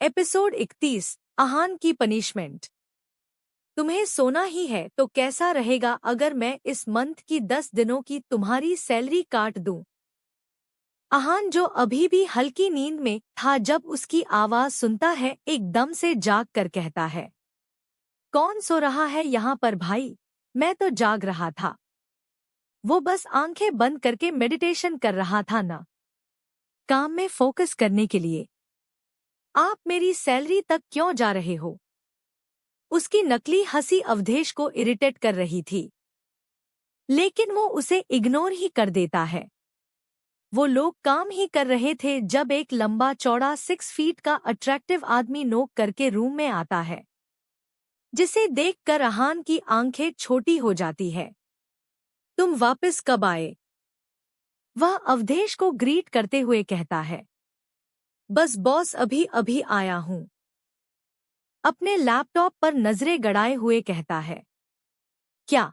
Episode 31। आहान की punishment. तुम्हें सोना ही है तो कैसा रहेगा अगर मैं इस मंथ की 10 दिनों की तुम्हारी सैलरी काट दूं। आहान जो अभी भी हल्की नींद में था जब उसकी आवाज सुनता है एकदम से जाग कर कहता है, कौन सो रहा है यहाँ पर भाई? मैं तो जाग रहा था। वो बस आंखें बंद करके मेडिटेशन कर रहा था ना, काम में फोकस करने के लिए। आप मेरी सैलरी तक क्यों जा रहे हो? उसकी नकली हंसी अवधेश को इरिटेट कर रही थी, लेकिन वो उसे इग्नोर ही कर देता है। वो लोग काम ही कर रहे थे जब एक लंबा चौड़ा 6 फीट का अट्रैक्टिव आदमी नोक करके रूम में आता है, जिसे देखकर आहान की आंखें छोटी हो जाती है। तुम वापस कब आए? वह अवधेश को ग्रीट करते हुए कहता है। बस बॉस, अभी अभी आया हूँ। अपने लैपटॉप पर नजरें गड़ाए हुए कहता है। क्या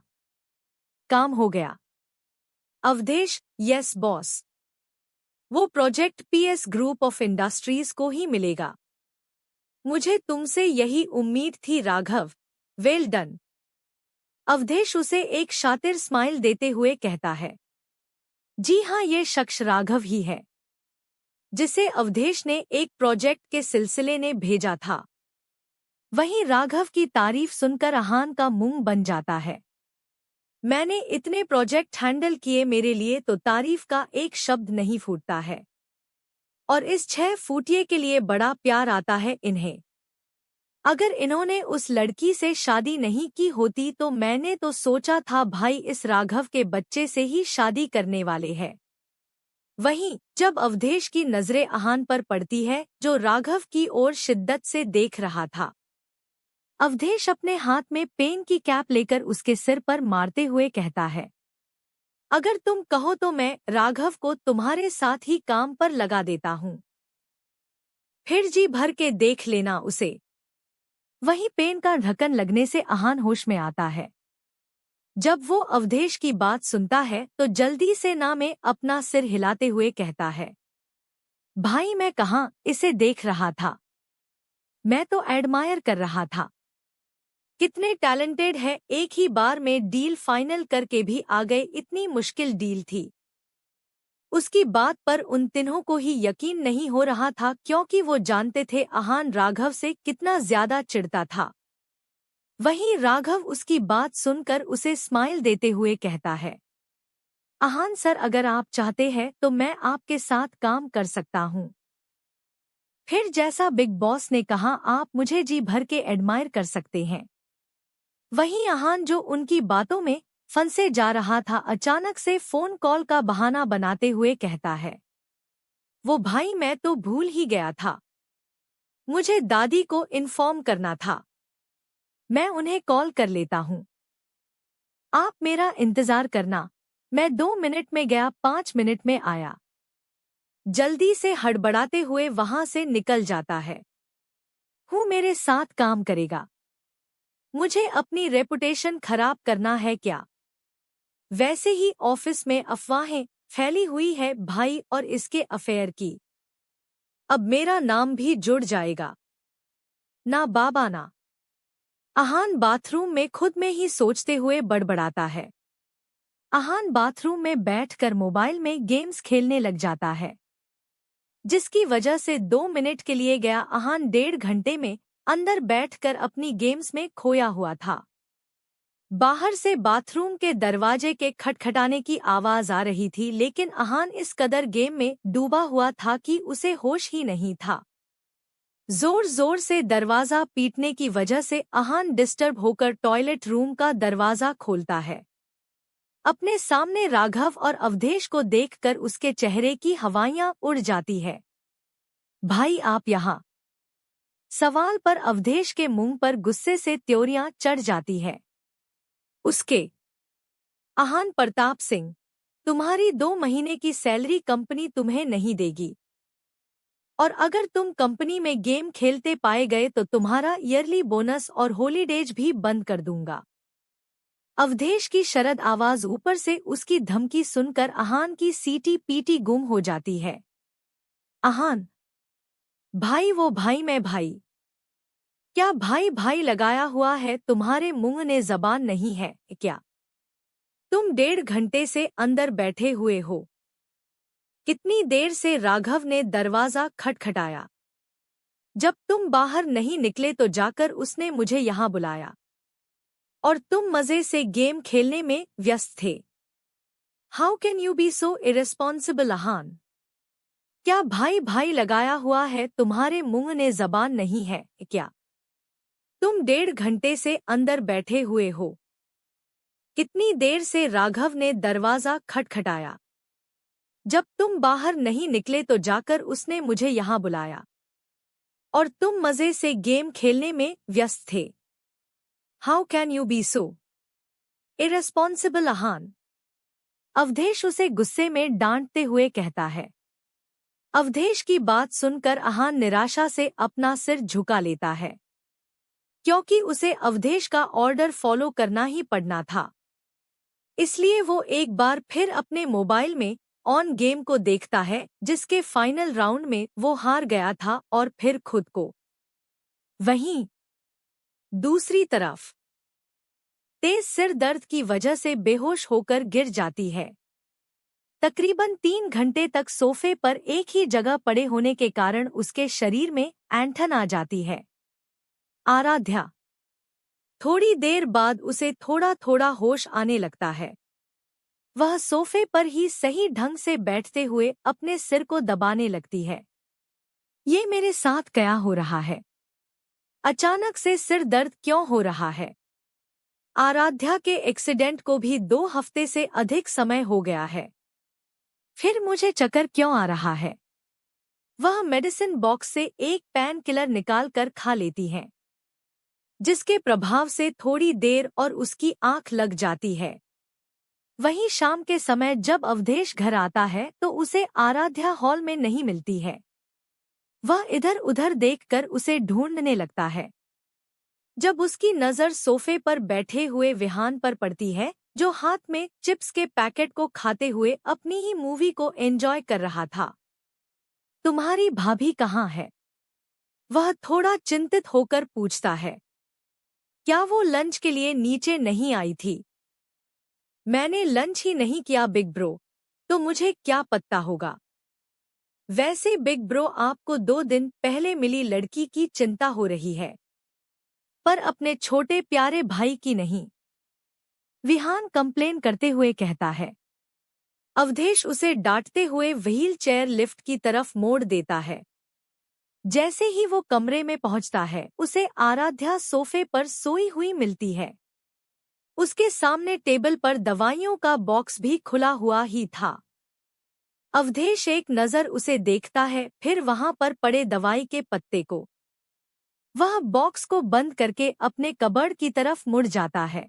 काम हो गया? Awadhesh, yes boss. वो project PS group of industries को ही मिलेगा। मुझे तुमसे यही उम्मीद थी राघव। Well done. अवधेश उसे एक शातिर स्माइल देते हुए कहता है। जी हाँ, ये शख्स राघव ही है जिसे अवधेश ने एक प्रोजेक्ट के सिलसिले में भेजा था। वहीं राघव की तारीफ सुनकर आहान का मुंह बन जाता है। मैंने इतने प्रोजेक्ट हैंडल किए, मेरे लिए तो तारीफ का एक शब्द नहीं फूटता है। और इस 6 फुटिये के लिए बड़ा प्यार आता है इन्हें। अगर इन्होंने उस लड़की से शादी नहीं की होती तो मैंने तो सोचा था भाई इस राघव के बच्चे से ही शादी करने वाले हैं। वहीं जब अवधेश की नजरें आहान पर पड़ती है जो राघव की ओर शिद्दत से देख रहा था, अवधेश अपने हाथ में पेन की कैप लेकर उसके सिर पर मारते हुए कहता है, अगर तुम कहो तो मैं राघव को तुम्हारे साथ ही काम पर लगा देता हूँ। फिर जी भर के देख लेना उसे। वहीं पेन का ढक्कन लगने से आहान होश में आता है। जब वो अवधेश की बात सुनता है तो जल्दी से ना में अपना सिर हिलाते हुए कहता है, भाई मैं कहाँ इसे देख रहा था, मैं तो एडमायर कर रहा था। कितने टैलेंटेड है, एक ही बार में डील फाइनल करके भी आ गए। इतनी मुश्किल डील थी। उसकी बात पर उन तीनों को ही यकीन नहीं हो रहा था क्योंकि वो जानते थे आहान राघव से कितना ज्यादा चिढ़ता था। वहीं राघव उसकी बात सुनकर उसे स्माइल देते हुए कहता है, आहान सर, अगर आप चाहते हैं तो मैं आपके साथ काम कर सकता हूँ। फिर जैसा बिग बॉस ने कहा, आप मुझे जी भर के एडमायर कर सकते हैं। वहीं आहान जो उनकी बातों में फंसे जा रहा था, अचानक से फोन कॉल का बहाना बनाते हुए कहता है, वो भाई मैं तो भूल ही गया था, मुझे दादी को इन्फॉर्म करना था। मैं उन्हें कॉल कर लेता हूँ, आप मेरा इंतजार करना। मैं 2 मिनट में गया, 5 मिनट में आया। जल्दी से हड़बड़ाते हुए वहां से निकल जाता है। हूँ मेरे साथ काम करेगा? मुझे अपनी रेपुटेशन खराब करना है क्या? वैसे ही ऑफिस में अफवाहें फैली हुई है भाई और इसके अफेयर की। अब मेरा नाम भी जुड़ जाएगा। ना बाबा ना। आहान बाथरूम में खुद में ही सोचते हुए बड़बड़ाता है। आहान बाथरूम में बैठकर मोबाइल में गेम्स खेलने लग जाता है, जिसकी वजह से 2 मिनट के लिए गया आहान 1.5 घंटे में अंदर बैठकर अपनी गेम्स में खोया हुआ था। बाहर से बाथरूम के दरवाजे के खटखटाने की आवाज आ रही थी, लेकिन आहान इस कदर गेम में डूबा हुआ था कि उसे होश ही नहीं था। जोर जोर से दरवाजा पीटने की वजह से आहान डिस्टर्ब होकर टॉयलेट रूम का दरवाजा खोलता है। अपने सामने राघव और अवधेश को देखकर उसके चेहरे की हवाइयां उड़ जाती है। भाई आप यहाँ? सवाल पर अवधेश के मुंह पर गुस्से से त्योरियां चढ़ जाती है उसके। आहान प्रताप सिंह, तुम्हारी 2 महीने की सैलरी कंपनी तुम्हें नहीं देगी, और अगर तुम कंपनी में गेम खेलते पाए गए तो तुम्हारा ईयरली बोनस और हॉलीडेज भी बंद कर दूंगा। अवधेश की शरद आवाज ऊपर से उसकी धमकी सुनकर आहान की सीटी पीटी गुम हो जाती है। आहान भाई वो भाई मैं भाई। क्या भाई भाई लगाया हुआ है, तुम्हारे मुंह ने जबान नहीं है क्या? तुम 1.5 घंटे से अंदर बैठे हुए हो। कितनी देर से राघव ने दरवाजा खटखटाया। जब तुम बाहर नहीं निकले तो जाकर उसने मुझे यहाँ बुलाया। और तुम मजे से गेम खेलने में व्यस्त थे। How can you be so irresponsible Ahaan? क्या भाई भाई लगाया हुआ है, तुम्हारे मुंह ने जबान नहीं है क्या? तुम 1.5 घंटे से अंदर बैठे हुए हो। कितनी देर से राघव ने दरवाजा खटखटाया। जब तुम बाहर नहीं निकले तो जाकर उसने मुझे यहाँ बुलाया। और तुम मजे से गेम खेलने में व्यस्त थे। How can you be so irresponsible Ahaan? Awadhesh उसे गुस्से में डांटते हुए कहता है। अवधेश की बात सुनकर अहान निराशा से अपना सिर झुका लेता है, क्योंकि उसे अवधेश का ऑर्डर फॉलो करना ही पड़ना था। इसलिए वो एक बार फिर अपने मोबाइल में ऑन गेम को देखता है, जिसके फाइनल राउंड में वो हार गया था, और फिर खुद को। वहीं दूसरी तरफ तेज सिर दर्द की वजह से बेहोश होकर गिर जाती है। तकरीबन 3 घंटे तक सोफे पर एक ही जगह पड़े होने के कारण उसके शरीर में ऐंठन आ जाती है। आराध्या। थोड़ी देर बाद उसे थोड़ा थोड़ा होश आने लगता है। वह सोफे पर ही सही ढंग से बैठते हुए अपने सिर को दबाने लगती है। ये मेरे साथ क्या हो रहा है? अचानक से सिर दर्द क्यों हो रहा है? आराध्या के एक्सीडेंट को भी 2 हफ्ते से अधिक समय हो गया है। फिर मुझे चक्कर क्यों आ रहा है? वह मेडिसिन बॉक्स से एक पेन किलर निकाल कर खा लेती हैं, जिसके प्रभाव से थोड़ी देर और उसकी आंख लग जाती है। वहीं शाम के समय जब अवधेश घर आता है तो उसे आराध्या हॉल में नहीं मिलती है। वह इधर उधर देखकर उसे ढूंढने लगता है। जब उसकी नज़र सोफे पर बैठे हुए विहान पर पड़ती है, जो हाथ में चिप्स के पैकेट को खाते हुए अपनी ही मूवी को एंजॉय कर रहा था। तुम्हारी भाभी कहाँ है? वह थोड़ा चिंतित होकर पूछता है। क्या वो लंच के लिए नीचे नहीं आई थी? मैंने लंच ही नहीं किया बिग ब्रो, तो मुझे क्या पता होगा। वैसे बिग ब्रो, आपको 2 दिन पहले मिली लड़की की चिंता हो रही है, पर अपने छोटे प्यारे भाई की नहीं। विहान कंप्लेन करते हुए कहता है। अवधेश उसे डांटते हुए व्हील चेयर लिफ्ट की तरफ मोड़ देता है। जैसे ही वो कमरे में पहुंचता है, उसे आराध्या सोफे पर सोई हुई मिलती है। उसके सामने टेबल पर दवाइयों का बॉक्स भी खुला हुआ ही था। अवधेश एक नज़र उसे देखता है, फिर वहां पर पड़े दवाई के पत्ते को। वह बॉक्स को बंद करके अपने कबर्ड की तरफ मुड़ जाता है।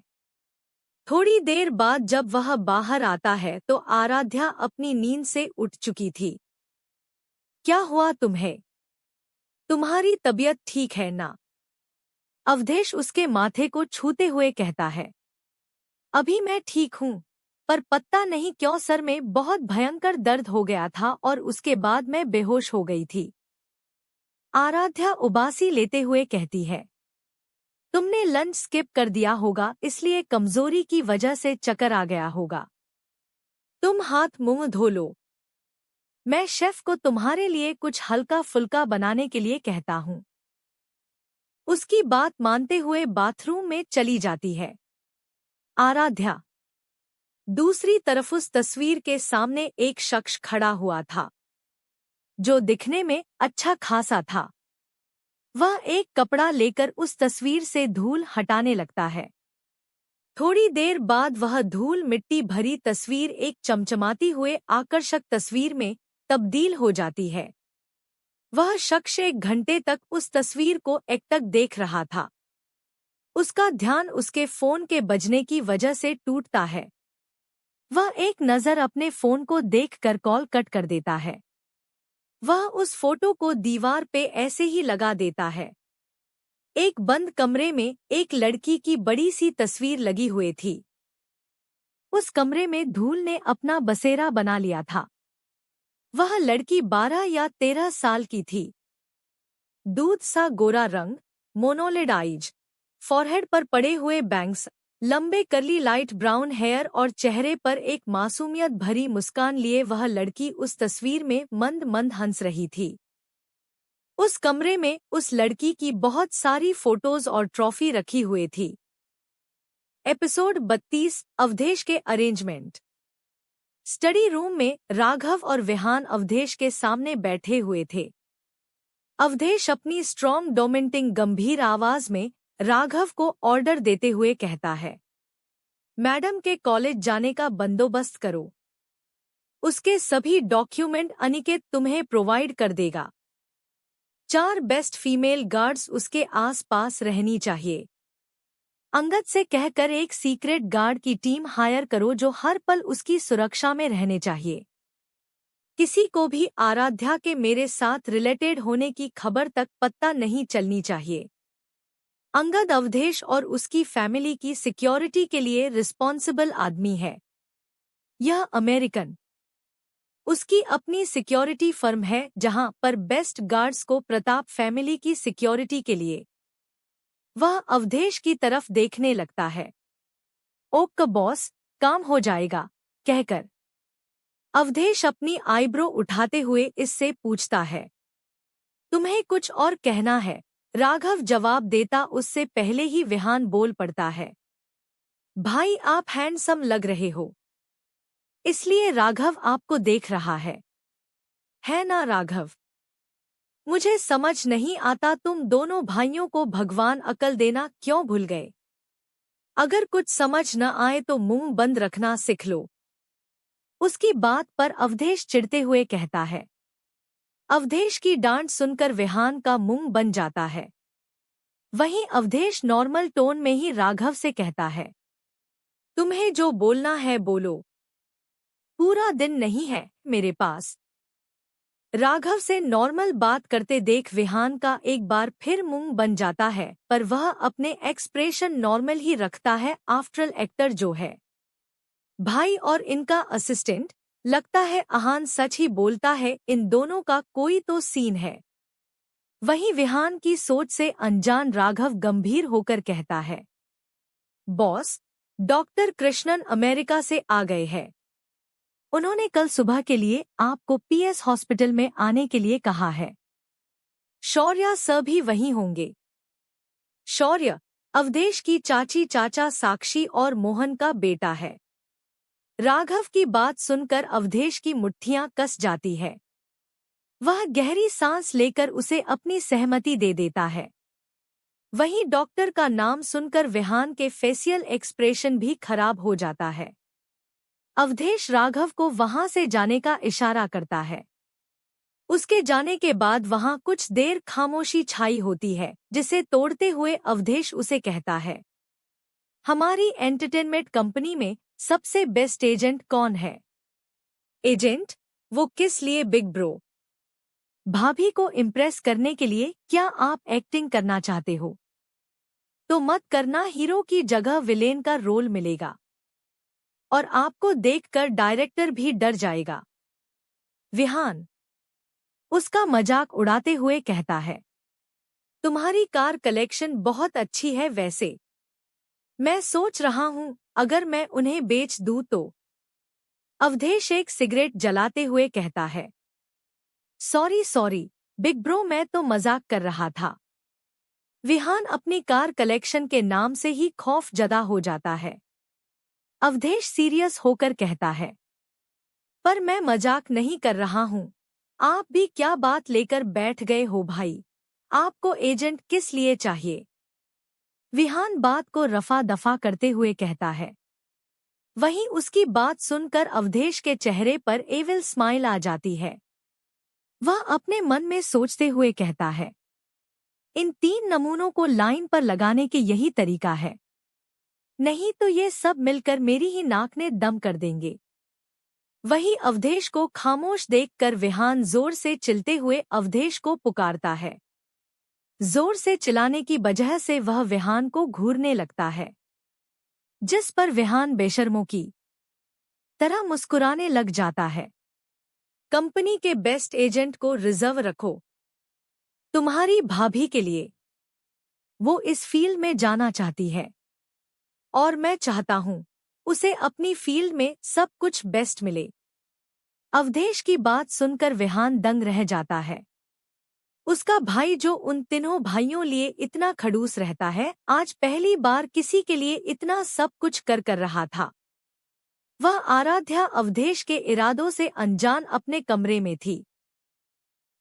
थोड़ी देर बाद जब वह बाहर आता है तो आराध्या अपनी नींद से उठ चुकी थी। क्या हुआ तुम्हें? तुम्हारी तबीयत ठीक है ना? अवधेश उसके माथे को छूते हुए कहता है। अभी मैं ठीक हूँ, पर पता नहीं क्यों सर में बहुत भयंकर दर्द हो गया था और उसके बाद मैं बेहोश हो गई थी। आराध्या उबासी लेते हुए कहती है। तुमने लंच स्किप कर दिया होगा, इसलिए कमजोरी की वजह से चक्कर आ गया होगा। तुम हाथ मुंह धो लो। मैं शेफ को तुम्हारे लिए कुछ हल्का फुल्का बनाने के लिए कहता हूँ। उसकी बात मानते हुए बाथरूम में चली जाती है। आराध्या। दूसरी तरफ उस तस्वीर के सामने एक शख्स खड़ा हुआ था, जो दिखने में अच्छा खासा था। वह एक कपड़ा लेकर उस तस्वीर से धूल हटाने लगता है। थोड़ी देर बाद वह धूल मिट्टी भरी तस्वीर एक चमचमाती हुए आकर्षक तस्वीर में तब्दील हो जाती है। वह शख्स 1 घंटे तक उस तस्वीर को एकटक देख रहा था। उसका ध्यान उसके फोन के बजने की वजह से टूटता है। वह एक नज़र अपने फोन को देखकर कॉल कट कर देता है। वह उस फोटो को दीवार पे ऐसे ही लगा देता है। एक बंद कमरे में एक लड़की की बड़ी सी तस्वीर लगी हुई थी। उस कमरे में धूल ने अपना बसेरा बना लिया था। वह लड़की 12 या 13 साल की थी। दूध सा गोरा रंग, मोनोलिड आइज, फॉरहेड पर पड़े हुए बैंग्स, लंबे कर्ली लाइट ब्राउन हेयर और चेहरे पर एक मासूमियत भरी मुस्कान लिए वह लड़की उस तस्वीर में मंद मंद हंस रही थी। उस कमरे में उस लड़की की बहुत सारी फोटोज और ट्रॉफी रखी हुई थी। एपिसोड 32 अवधेश के अरेंजमेंट। स्टडी रूम में राघव और विहान अवधेश के सामने बैठे हुए थे। अवधेश अपनी स्ट्रॉन्ग डोमिनेटिंग गंभीर आवाज में राघव को ऑर्डर देते हुए कहता है, मैडम के कॉलेज जाने का बंदोबस्त करो। उसके सभी डॉक्यूमेंट अनिकेत तुम्हें प्रोवाइड कर देगा। 4 बेस्ट फीमेल गार्ड्स उसके आस-पास रहनी चाहिए। अंगद से कहकर एक सीक्रेट गार्ड की टीम हायर करो जो हर पल उसकी सुरक्षा में रहने चाहिए। किसी को भी आराध्या के मेरे साथ रिलेटेड होने की खबर तक पता नहीं चलनी चाहिए। अंगद अवधेश और उसकी फैमिली की सिक्योरिटी के लिए रिस्पॉन्सिबल आदमी है। यह अमेरिकन उसकी अपनी सिक्योरिटी फर्म है जहां पर बेस्ट गार्ड्स को प्रताप फैमिली की सिक्योरिटी के लिए वह अवधेश की तरफ देखने लगता है। ओक बॉस, काम हो जाएगा, कहकर अवधेश अपनी आईब्रो उठाते हुए इससे पूछता है, तुम्हें कुछ और कहना है? राघव जवाब देता उससे पहले ही विहान बोल पड़ता है, भाई आप हैंडसम लग रहे हो, इसलिए राघव आपको देख रहा है ना राघव? मुझे समझ नहीं आता तुम दोनों भाइयों को भगवान अकल देना क्यों भूल गए? अगर कुछ समझ न आए तो मुंह बंद रखना सीख लो। उसकी बात पर अवधेश चिढ़ते हुए कहता है। अवधेश की डांट सुनकर विहान का मुंह बन जाता है। वहीं अवधेश नॉर्मल टोन में ही राघव से कहता है, तुम्हें जो बोलना है बोलो, पूरा दिन नहीं है मेरे पास। राघव से नॉर्मल बात करते देख विहान का एक बार फिर मुंह बन जाता है, पर वह अपने एक्सप्रेशन नॉर्मल ही रखता है। आफ्टर एक्टर जो है भाई और इनका असिस्टेंट, लगता है अहान सच ही बोलता है, इन दोनों का कोई तो सीन है। वहीं विहान की सोच से अनजान राघव गंभीर होकर कहता है, बॉस, डॉक्टर कृष्णन अमेरिका से आ गए हैं। उन्होंने कल सुबह के लिए आपको पीएस हॉस्पिटल में आने के लिए कहा है। शौर्या सर भी वहीं होंगे। शौर्य अवधेश की चाची चाचा साक्षी और मोहन का बेटा है। राघव की बात सुनकर अवधेश की मुट्ठियां कस जाती है। वह गहरी सांस लेकर उसे अपनी सहमति दे देता है। वहीं डॉक्टर का नाम सुनकर विहान के फेशियल एक्सप्रेशन भी खराब हो जाता है। अवधेश राघव को वहां से जाने का इशारा करता है। उसके जाने के बाद वहां कुछ देर खामोशी छाई होती है, जिसे तोड़ते हुए अवधेश उसे कहता है, हमारी एंटरटेनमेंट कंपनी में सबसे बेस्ट एजेंट कौन है? एजेंट? वो किस लिए बिग ब्रो? भाभी को इम्प्रेस करने के लिए? क्या आप एक्टिंग करना चाहते हो? तो मत करना, हीरो की जगह विलेन का रोल मिलेगा और आपको देखकर डायरेक्टर भी डर जाएगा। विहान उसका मजाक उड़ाते हुए कहता है, तुम्हारी कार कलेक्शन बहुत अच्छी है वैसे। मैं सोच रहा हूं अगर मैं उन्हें बेच दूं तो। अवधेश एक सिगरेट जलाते हुए कहता है, सॉरी बिग ब्रो, मैं तो मजाक कर रहा था। विहान अपनी कार कलेक्शन के नाम से ही खौफजदा हो जाता है। अवधेश सीरियस होकर कहता है, पर मैं मजाक नहीं कर रहा हूं। आप भी क्या बात लेकर बैठ गए हो भाई? आपको एजेंट किस लिए चाहिए? विहान बात को रफा दफा करते हुए कहता है। वहीं उसकी बात सुनकर अवधेश के चेहरे पर एविल स्माइल आ जाती है। वह अपने मन में सोचते हुए कहता है, इन 3 नमूनों को लाइन पर लगाने के यही तरीका है, नहीं तो ये सब मिलकर मेरी ही नाक में दम कर देंगे। वही अवधेश को खामोश देखकर विहान जोर से चिल्लाते हुए अवधेश को पुकारता है। जोर से चिल्लाने की वजह से वह विहान को घूरने लगता है, जिस पर विहान बेशर्मों की तरह मुस्कुराने लग जाता है। कंपनी के बेस्ट एजेंट को रिजर्व रखो। तुम्हारी भाभी के लिए। वो इस फील्ड में जाना चाहती है और मैं चाहता हूँ उसे अपनी फील्ड में सब कुछ बेस्ट मिले। अवधेश की बात सुनकर विहान दंग रह जाता है। उसका भाई जो उन तीनों भाइयों लिए इतना खड़ूस रहता है, आज पहली बार किसी के लिए इतना सब कुछ कर रहा था। वह आराध्या अवधेश के इरादों से अनजान अपने कमरे में थी।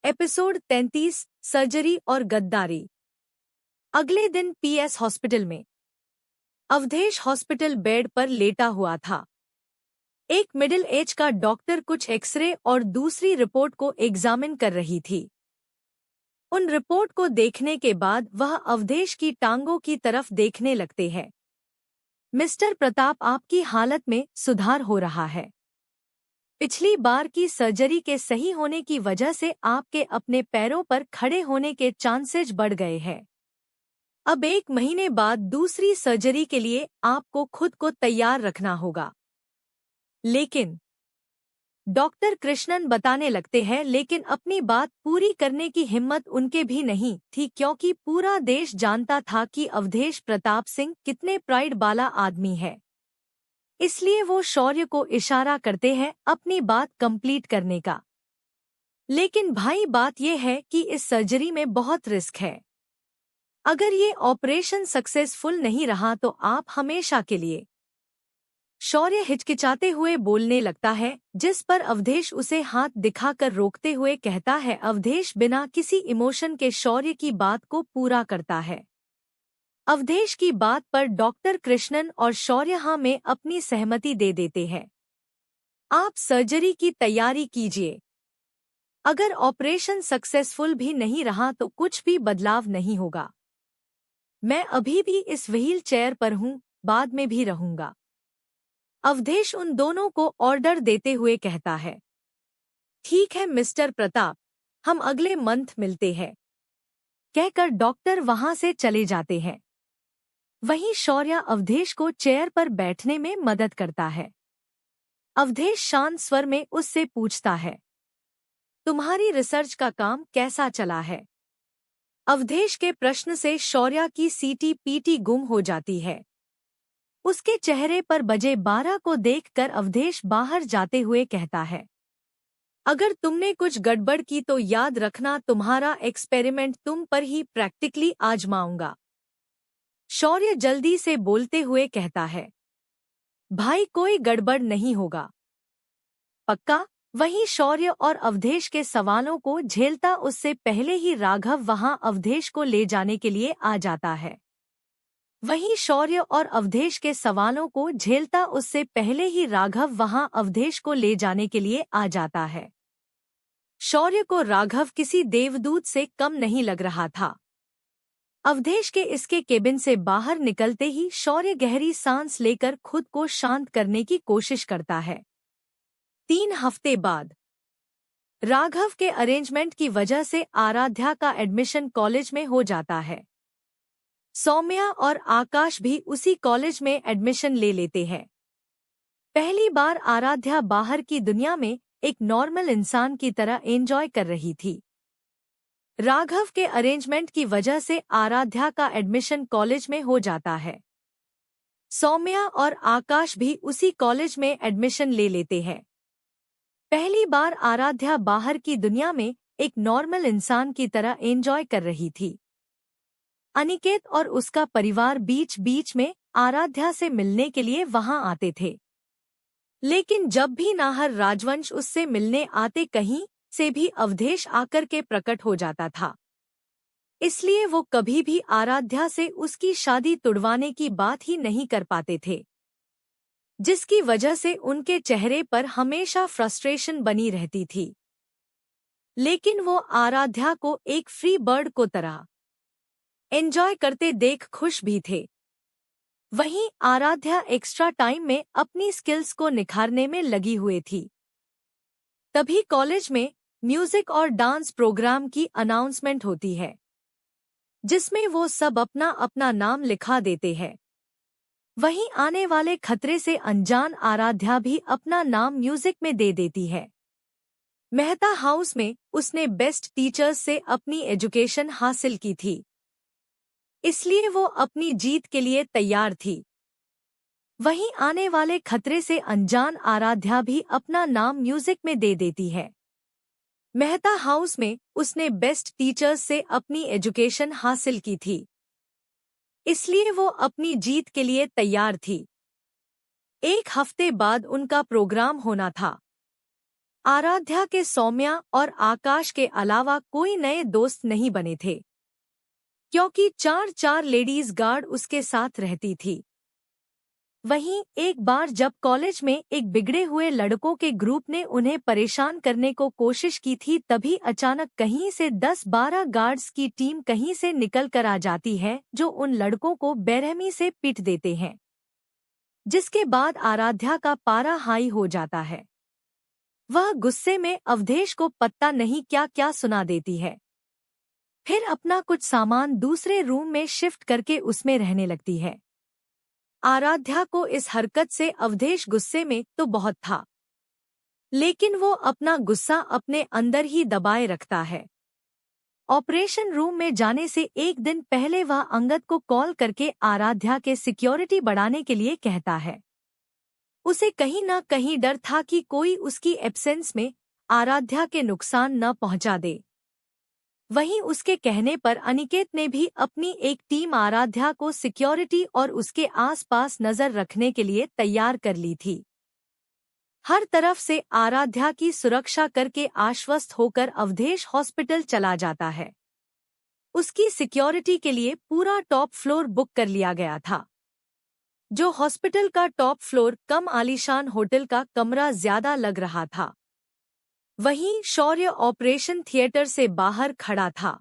एपिसोड 33 सर्जरी और गद्दारी। अगले दिन पीएस हॉस्पिटल में अवधेश हॉस्पिटल बेड पर लेटा हुआ था। एक मिडिल एज का डॉक्टर कुछ एक्सरे और दूसरी रिपोर्ट को एग्जामिन कर रही थी। उन रिपोर्ट को देखने के बाद वह अवधेश की टांगों की तरफ देखने लगते हैं। मिस्टर प्रताप, आपकी हालत में सुधार हो रहा है। पिछली बार की सर्जरी के सही होने की वजह से आपके अपने पैरों पर खड़े होने के चांसेस बढ़ गए हैं। अब 1 महीने बाद दूसरी सर्जरी के लिए आपको खुद को तैयार रखना होगा। लेकिन डॉक्टर कृष्णन बताने लगते हैं, लेकिन अपनी बात पूरी करने की हिम्मत उनके भी नहीं थी, क्योंकि पूरा देश जानता था कि अवधेश प्रताप सिंह कितने प्राइड वाला आदमी है। इसलिए वो शौर्य को इशारा करते हैं अपनी बात कंप्लीट करने का। लेकिन भाई, बात यह है कि इस सर्जरी में बहुत रिस्क है। अगर ये ऑपरेशन सक्सेसफुल नहीं रहा तो आप हमेशा के लिए। शौर्य हिचकिचाते हुए बोलने लगता है, जिस पर अवधेश उसे हाथ दिखाकर रोकते हुए कहता है। अवधेश बिना किसी इमोशन के शौर्य की बात को पूरा करता है। अवधेश की बात पर डॉक्टर कृष्णन और शौर्य हाँ में अपनी सहमति दे देते हैं। आप सर्जरी की तैयारी कीजिए। अगर ऑपरेशन सक्सेसफुल भी नहीं रहा तो कुछ भी बदलाव नहीं होगा। मैं अभी भी इस व्हील चेयर पर हूँ, बाद में भी रहूंगा। अवधेश उन दोनों को ऑर्डर देते हुए कहता है। ठीक है मिस्टर प्रताप, हम अगले मंथ मिलते हैं, कहकर डॉक्टर वहां से चले जाते हैं। वहीं शौर्य अवधेश को चेयर पर बैठने में मदद करता है। अवधेश शांत स्वर में उससे पूछता है, तुम्हारी रिसर्च का काम कैसा चला है? अवधेश के प्रश्न से शौर्य की सीटी पीटी गुम हो जाती है। उसके चेहरे पर बजे 12 को देखकर अवधेश बाहर जाते हुए कहता है, अगर तुमने कुछ गड़बड़ की तो याद रखना, तुम्हारा एक्सपेरिमेंट तुम पर ही प्रैक्टिकली आजमाऊंगा। शौर्य जल्दी से बोलते हुए कहता है, भाई कोई गड़बड़ नहीं होगा, पक्का? वहीं शौर्य और अवधेश के सवालों को झेलता उससे पहले ही राघव वहां अवधेश को ले जाने के लिए आ जाता है। वहीं शौर्य और अवधेश के सवालों को झेलता उससे पहले ही राघव वहां अवधेश को ले जाने के लिए आ जाता है। शौर्य को राघव किसी देवदूत से कम नहीं लग रहा था। अवधेश के इसके केबिन से बाहर निकलते ही शौर्य गहरी सांस लेकर खुद को शांत करने की कोशिश करता है। 3 हफ्ते बाद राघव के अरेंजमेंट की वजह से आराध्या का एडमिशन कॉलेज में हो जाता है। सौम्या और आकाश भी उसी कॉलेज में एडमिशन ले लेते हैं। पहली बार आराध्या बाहर की दुनिया में एक नॉर्मल इंसान की तरह एंजॉय कर रही थी। राघव के अरेंजमेंट की वजह से आराध्या का एडमिशन कॉलेज में हो जाता है। सौम्या और आकाश भी उसी कॉलेज में एडमिशन ले लेते हैं। पहली बार आराध्या बाहर की दुनिया में एक नॉर्मल इंसान की तरह एंजॉय कर रही थी। अनिकेत और उसका परिवार बीच बीच में आराध्या से मिलने के लिए वहां आते थे, लेकिन जब भी नाहर राजवंश उससे मिलने आते कहीं से भी अवधेश आकर के प्रकट हो जाता था। इसलिए वो कभी भी आराध्या से उसकी शादी तुड़वाने की बात ही नहीं कर पाते थे, जिसकी वजह से उनके चेहरे पर हमेशा फ्रस्ट्रेशन बनी रहती थी। लेकिन वो आराध्या को एक फ्री बर्ड को तरह एंजॉय करते देख खुश भी थे। वहीं आराध्या एक्स्ट्रा टाइम में अपनी स्किल्स को निखारने में लगी हुई थी। तभी कॉलेज में म्यूजिक और डांस प्रोग्राम की अनाउंसमेंट होती है, जिसमें वो सब अपना अपना नाम लिखा देते हैं। वहीं आने वाले खतरे से अनजान आराध्या भी अपना नाम म्यूजिक में दे देती है। मेहता हाउस में उसने बेस्ट टीचर्स से अपनी एजुकेशन हासिल की थी, इसलिए वो अपनी जीत के लिए तैयार थी। वहीं आने वाले खतरे से अनजान आराध्या भी अपना नाम म्यूजिक में दे देती है। मेहता हाउस में उसने बेस्ट टीचर्स से अपनी एजुकेशन हासिल की थी, इसलिए वो अपनी जीत के लिए तैयार थी। एक हफ्ते बाद उनका प्रोग्राम होना था। आराध्या के सौम्या और आकाश के अलावा कोई नए दोस्त नहीं बने थे, क्योंकि चार लेडीज गार्ड उसके साथ रहती थी। वहीं एक बार जब कॉलेज में एक बिगड़े हुए लड़कों के ग्रुप ने उन्हें परेशान करने को कोशिश की थी, तभी अचानक कहीं से 10-12 गार्ड्स की टीम कहीं से निकल कर आ जाती है, जो उन लड़कों को बेरहमी से पीट देते हैं, जिसके बाद आराध्या का पारा हाई हो जाता है। वह गुस्से में अवधेश को पता नहीं क्या क्या सुना देती है। फिर अपना कुछ सामान दूसरे रूम में शिफ्ट करके उसमें रहने लगती है। आराध्या को इस हरकत से अवधेश गुस्से में तो बहुत था, लेकिन वो अपना गुस्सा अपने अंदर ही दबाए रखता है। ऑपरेशन रूम में जाने से एक दिन पहले वह अंगद को कॉल करके आराध्या के सिक्योरिटी बढ़ाने के लिए कहता है। उसे कहीं न कहीं डर था कि कोई उसकी एब्सेंस में आराध्या के नुकसान न पहुंचा दे। वहीं उसके कहने पर अनिकेत ने भी अपनी एक टीम आराध्या को सिक्योरिटी और उसके आसपास नजर रखने के लिए तैयार कर ली थी। हर तरफ से आराध्या की सुरक्षा करके आश्वस्त होकर अवधेश हॉस्पिटल चला जाता है। उसकी सिक्योरिटी के लिए पूरा टॉप फ्लोर बुक कर लिया गया था। जो हॉस्पिटल का टॉप फ्लोर कम आलीशान होटल का कमरा ज्यादा लग रहा था। वहीं शौर्य ऑपरेशन थिएटर से बाहर खड़ा था।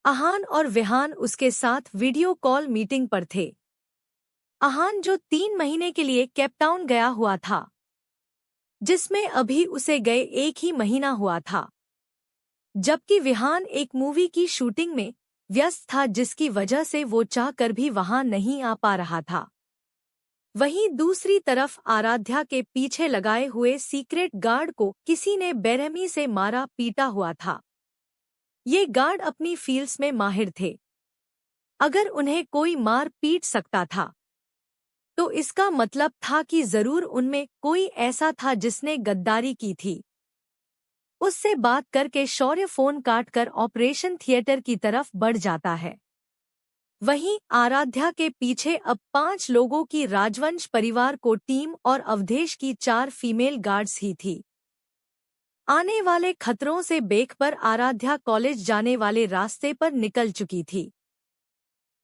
आहान और विहान उसके साथ वीडियो कॉल मीटिंग पर थे। आहान जो 3 महीने के लिए केपटाउन गया हुआ था, जिसमें अभी उसे गए 1 ही महीना हुआ था, जबकि विहान एक मूवी की शूटिंग में व्यस्त था, जिसकी वजह से वो चाहकर भी वहां नहीं आ पा रहा था। वहीं दूसरी तरफ आराध्या के पीछे लगाए हुए सीक्रेट गार्ड को किसी ने बेरहमी से मारा पीटा हुआ था। ये गार्ड अपनी फील्ड्स में माहिर थे। अगर उन्हें कोई मार पीट सकता था, तो इसका मतलब था कि जरूर उनमें कोई ऐसा था जिसने गद्दारी की थी। उससे बात करके शौर्य फोन काटकर ऑपरेशन थिएटर की तरफ बढ़ जाता है। वहीं आराध्या के पीछे अब 5 लोगों की राजवंश परिवार को टीम और अवधेश की 4 फीमेल गार्ड्स ही थी। आने वाले खतरों से बेखबर आराध्या कॉलेज जाने वाले रास्ते पर निकल चुकी थी।